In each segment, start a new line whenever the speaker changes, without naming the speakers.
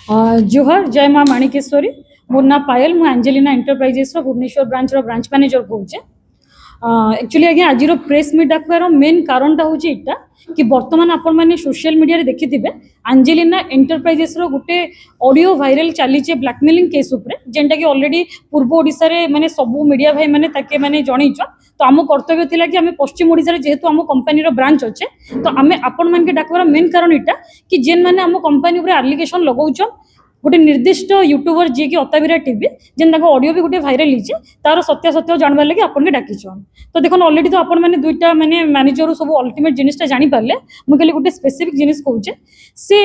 जोहार जय माँ माणिकेश्वरी मोर ना पायल मु Angelina enterprises Bhubaneswar branch manager कहे एक्चुअली आज्ञा आज प्रेस मीट डाकबार मेन कारण हूँ यहाँ कि बर्तमान आपण मैंने सोशल मीडिया देखी थे एंजेलिना एंटरप्राइजेस गोटे ऑडियो वायरल चली ब्लैकमेलिंग केस उपरे जेनटा कि ऑलरेडी पूर्व ओडिशा रे माने सबू मीडिया भाई मैंने ताके मैंने जनईच तो आम कर्तव्य थिला कि आम पश्चिम ओडिशा जेहेतु आम कंपनी ब्रांच अच्छे तो आम आपण मान के डाकबार मेन कारण यहाँ कि जेन मैंने आम कंपनी उपर एलिगेशन लगाउछन गोटे निर्दिष्ट यूट्यूबर जी की अताविरा टीवी जेन ऑडियो भी गोटे भाइराल होती तार सत्यासत्य जानवर लगे आपन के डाकिछन तो देखो ऑलरेडी तो आपण मैंने दुईटा मैंने मैनेजर सब अल्टीमेट जिनिसटा जानी पारले मुझे खाली गोटे स्पेसिफिक जिनिस कहूचे से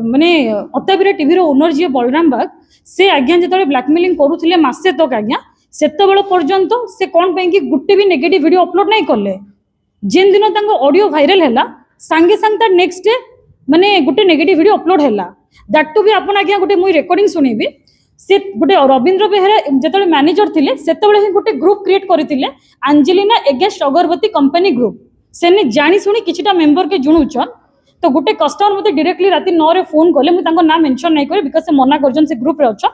माने अताविरा टीवी ओनर जी बलराम बाग से आज्ञा जो ब्लैकमेलिंग करुले मसे तक आज्ञा सेत पर्यंत से कौन कि गोटे भी नेगेटिव वीडियो अपलोड नहीं कले जेन दिन ऑडियो भाइराल है सांगे सांगे नेक्स्ट डे माने गोटे नेगेटिव वीडियो अपलोड है दैट टू भी आपन आज्ञा गोटे मुई रेकर्डिंग सुनिबी से गोटे रविंद्र बेहेरा जो मैनेजर थिले सेतबेले ही गोटे ग्रुप क्रिएट करथिले एंजेलिना एगेंस्ट अगरबत्ती कंपनी ग्रुप सेने जानी सुनी किछिटा मेंबर के जुणुचन तो गोटे कस्टमर मते डायरेक्टली राति 9 रे फोन कले मु तांको नाम मेंशन नहीं करे बिकॉज़ से मना करजन से ग्रुप रे अछ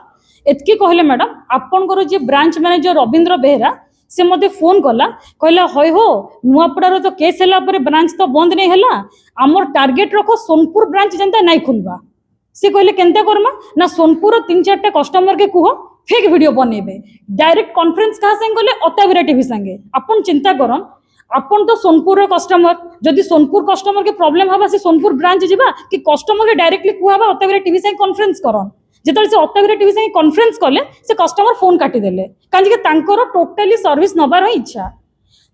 एतकी कहले मैडम आपनकर जे ब्रांच मैनेजर रविंद्र बेहेरा से मते फोन कला कहला हय हो नुआपड़ार तो केस हैला पर ब्रांच तो बंद नहीं हैला हमर टारगेट रखो सोनपुर ब्रांच जनता नहीं खुलबा से कहले केनते करमा ना सोनपुर 3-4 कस्टमर के कुह फेक वीडियो बनेबे डायरेक्ट कॉन्फ्रेंस कहा संग गले अताविरा टीवी संगे अपन चिंता करन अपन तो सोनपुर कस्टमर जदि सोनपुर कस्टमर के प्रॉब्लम हबा से सोनपुर ब्रांच जिबा कि कस्टमर के डायरेक्टली कुहबा अताविरा टीवी संग कॉन्फ्रेंस करन जेतले से अताविरा टीवी संग कॉन्फ्रेंस कले से कस्टमर फोन काटी देले कांजे के तांकर टोटली सर्विस नबार इच्छा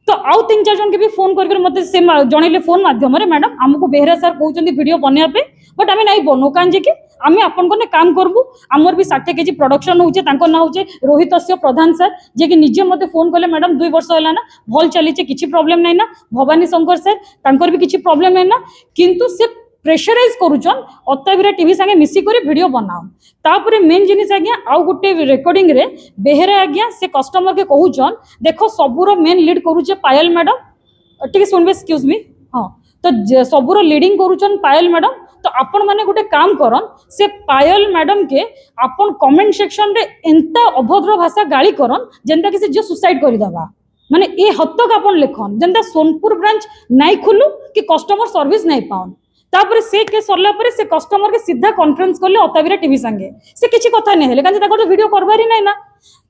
तो आउ 3-4 जन के भी फोन करके मते से जणैले फोन माध्यम रे मैडम हमको बेहरा सर कहउचंदी वीडियो बनिया पे बट आमे नहीं बनो कांजे के आमे आपन कोने काम करबू हमर भी 60 केजी प्रोडक्शन होचे तांको ना होचे रोहितस्य प्रधान सर जे कि निजे मते फोन कले मैडम 2 वर्ष होला ना भल चली छे किछि प्रॉब्लम नै ना भवानी शंकर सर तांकर भी किछि प्रॉब्लम नै ना किंतु से प्रेशराइज करूचन अताविरा टीवी संगे मिसी करे वीडियो बनाओ तापरे मेन जिनिस आज्ञा आउ गोटे रेकॉर्डिंग रे बेहेरा आज्ञा से कस्टमर के कहूचन देखो सबुर मेन लीड करूचे पायल मैडम ठीक सुनबे एक्सक्यूज मी हां तो सबुर लीडिंग करूचन पायल मैडम तो आपण माने गोटे काम करन से पायल मैडम के आपण कमेंट सेक्शन रे एंता अभद्र भाषा गाली करन जेंता कि से जो सुसाइड करि दबा माने ए हद तक आपण लेखन जेंता सोनपुर ब्रांच नाही खुलू कि कस्टमर सर्विस नाही पाउन तापर से के सरला पर से कस्टमर के सीधा कॉन्फ्रेंस करले अताविरा टीवी संगे से किछि कथा नै हेले काजे ताको वीडियो करबारी नै ना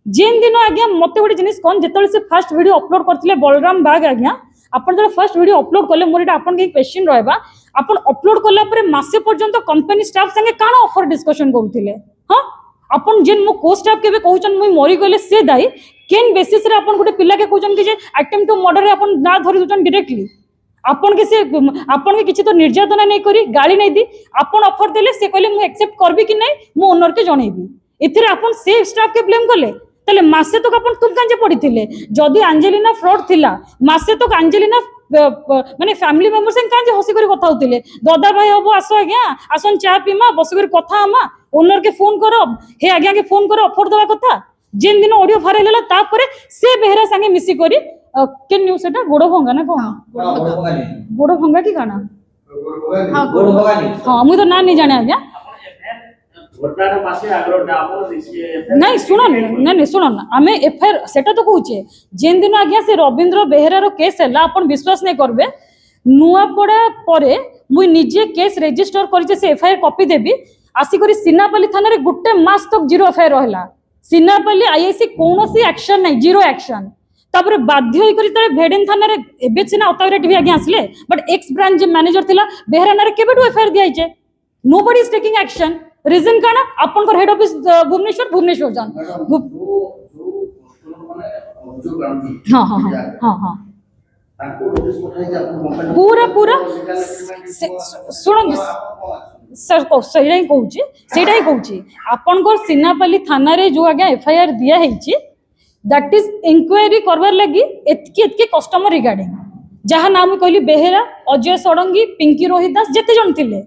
जेन दिन आज्ञा मते गोटे जिनिस कोन जेतले से फर्स्ट वीडियो अपलोड करथिले बलराम बाग आज्ञा अपन जो फर्स्ट वीडियो अपलोड कले मोर एटा अपन के क्वेश्चन रहबा अपन अपलोड करला पर मासे पर्यंत कंपनी स्टाफ संगे काना ऑफर डिस्कशन करथिले हां अपन जेन मो को स्टाफ के कहउचन मुई मरी गले से दाई केन बेसिस रे अपन गोटे पिल्ला के कहउचन कि जे अटेम्प्ट टू मर्डर रे अपन ना धरि दुचन डायरेक्टली आपन के से आपन के किछि तो निर्यातना नहीं करी गाड़ी नहीं दी आपन ऑफर देले से कहले मु एक्सेप्ट करबी कि नहीं मु ओनर के जणैबी एथिरे आपन से स्टाफ के ब्लेम करले तले मासे तो आपन तुम कांजे पड़ीथिले जदी एंजेलिना फ्रॉड थिला मासे तो एंजेलिना माने फैमिली मेंबर से कांजे हसी करी कथा होतिले दादा भाई हबो आसो आज्ञा आसन चा पीमा बस करी कथा आमा ओनर के फोन करो हे आज्ञा के फोन करो ऑफर दवा कथा जेन दिन ऑडियो भाइरल होला तापरे से बेहरा संगे मिसी करी के न्यूज़ सेटा गोड़ो भंगा ना कोन गोड़ो भंगा की गाना हां गोड़ो भंगा हां मु तो ना नहीं जाने आज्ञा घटनार पासे आग्रह आपन नहीं सुनो नहीं सुनो ना हमें एफआईआर सेटा तो कहूचे जेन दिन आज्ञा से रविंद्र बेहेरा रो केस हैला अपन विश्वास नहीं करबे नुआपड़ा परे मु निजे केस रजिस्टर करिचे से एफआईआर कॉपी देबी आसी करी सिनापल्ली थाना रे गुटे मास तक जीरो एफआईआर रहला सिनापल्ली आईआईसी कोनोसी एक्शन नहीं जीरो एक्शन तापर बाध्य होई करी तळे भेडेन थाना रे एबे सिना अताविरा टीवी आगे आसले बट एक्स ब्रांच जे मैनेजर थिला बेहरा नारे केबेटू एफआईआर दियाइचे nobody is taking action reason काना आपन को हेड ऑफिस भुवनेश्वर जान हां हां हां हां पूरा पूरा सुन सर को सही ही कहूची आपन को सिनापल्ली थाना रे जो आगे एफआईआर दिया हेची दैट इज इंक्वायरी करवार लगी एतके कस्टमर रिगार्डिंग जहाँ नाम कहली बेहेरा अजय षडंगी पिंकी रोहित दास जेते जन थिले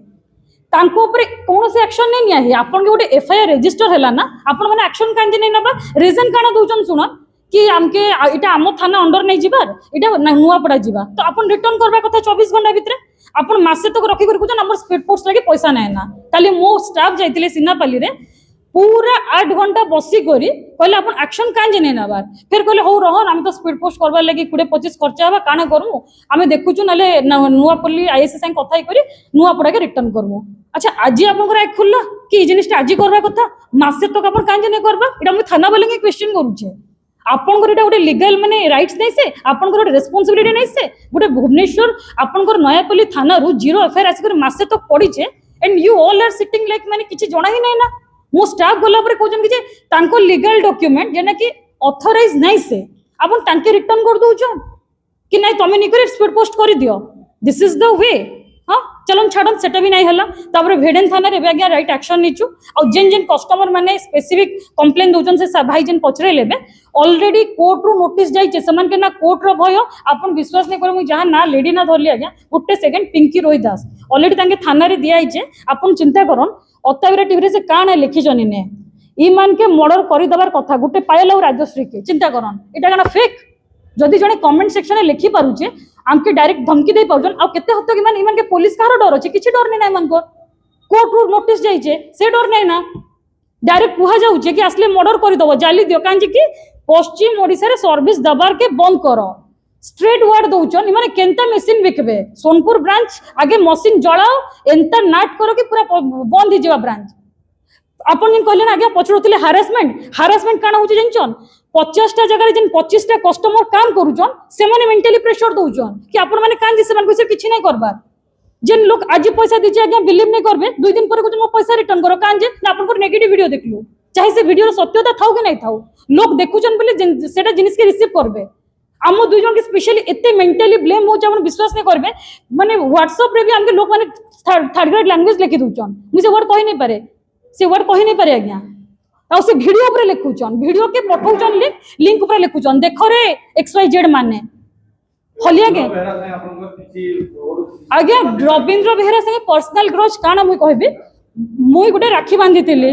तांको ऊपर कौन से एक्शन नहीं निया आपन के गोटे एफआईआर रजिस्टर हैला ना आपन माने एक्शन कांजे नहीं नबा रीजन काना दोचन सुन कि आमके इटा आम थाना अंडर नहीं जीवार इटा नुआपड़ा जीवा तो अपन रिटर्न करबा कथा 24 घंटा भितर अपन मासे तक रखी कर हमर स्पीड पोस्ट लगे पैसा नै ना खाली मो स्टाफ जाइतिले सिनापाली रे पूरा 8 घंटा बसी करी कहले अपन एक्शन कान जे नै नबार फिर कहले हो रहन हम तो स्पीड पोस्ट करबा लगी 20-25 खर्चा हबा काना करमु आमे देखुचु नले नुआपल्ली आईएसएस संग कथाई करी नुआपड़ा के रिटर्न करमु अच्छा आज आपन एक खुल्ला कि जिनिसटा आज करबा कथा मासे तक अपन कान जे नै करबा इटा हम थाना वाले के क्वेश्चन करूछे आपनकर एटा गोटे लीगल माने राइट्स नै से आपनकर गोटे रेस्पोंसिबिलिटी नै से गोटे भुवनेश्वर आपनकर नयापल्ली थाना रु जीरो एफआईआर आसी मासे तक पड़ीचे and you all are sitting like माने किछि जणा ही नै ना मो स्टाफ गला पर कहजन कि जे तांको लीगल डॉक्यूमेंट जेना कि ऑथराइज नै से आपन तांके रिटर्न कर दोछन कि नै तमे निकरे स्पीड पोस्ट कर दियो दिस इज द वे हाँ चलन छाड़न सेटा भी नहीं हला तापर भेडेन थाना रे आज्ञा राइट एक्शन निचु आ जेन जेन कस्टमर माने स्पेसिफिक कंप्लेन दोजन से भाई जेन पचरे लेबे ऑलरेडी कोर्ट रू नोटिस जाई छे समान के ना कोर्ट रो भय आपन विश्वास नै करे मु जहां ना लेडी ना धरली आज्ञा गुटे सेकंड पिंकी रोहि दास ऑलरेडी तांके थाना रे दिया छे आपन चिंता करन अत्ताविरा टीवी रे से काना लिखि जनी ने ई मान के मर्डर करि दबार कथा गुटे पायल और राजश्री के चिंता करन एटा गाना फेक जदि जने कमेंट सेक्शन में लिखि पारुचे आमके डायरेक्ट धमकी दे पाउजन आ केते हत्तो कि मान इमान के पुलिस कार डर अछि किछि डर नै नै मन को कोर्ट रू नोटिस जाई छे से डर नै ना डायरेक्ट कुहा जाउ छे कि असले मर्डर करि दबो जाली दियो कांजे कि पश्चिम ओडिसा रे सर्विस दबार के बंद करो स्ट्रेट वर्ड दउचन इमाने केनता मशीन बिकबे सोनपुर ब्रांच आगे मशीन जळाओ एंता नाट करो कि पूरा बंद ही जेवा ब्रांच अपन जिन कहले ना आगे पछरोतिले हारासमेंट काना होचे जंचन 50 टा जगह जिन 25 टा कस्टमर काम करूचन से माने मेंटली प्रेशर दउचन कि अपन माने कान जे मन को किछि नै करबार जेन लोग आज पैसा दीचे आगे बिलीव नै करबे 2 दिन पर को पैसा रिटर्न करो कान जे ना अपन को नेगेटिव वीडियो देखलु चाहे से वीडियो सत्यता थाउ कि नै थाउ लोग देखुचन बोले सेटा जिनिस के रिसीव करबे आम दुई जन के स्पेशली एते मेंटली ब्लेम हो जावन विश्वास नै करबे माने व्हाट्सएप रे भी हमके लोग माने थर्ड ग्रेड लैंग्वेज लिखि दउचन मुझे वर्ड कहि नै पारे से वर्ड कहि नै पारे आज्ञा आ से वीडियो ऊपर लिखुचन वीडियो के पठाउचन लिंक ऊपर लिखुचन देखो रे XYZ माने हलिया के आज्ञा रविंद्र बेहरा संगे पर्सनल ग्रज काना मुई कहबे मुई गुटे राखी बांधी थिले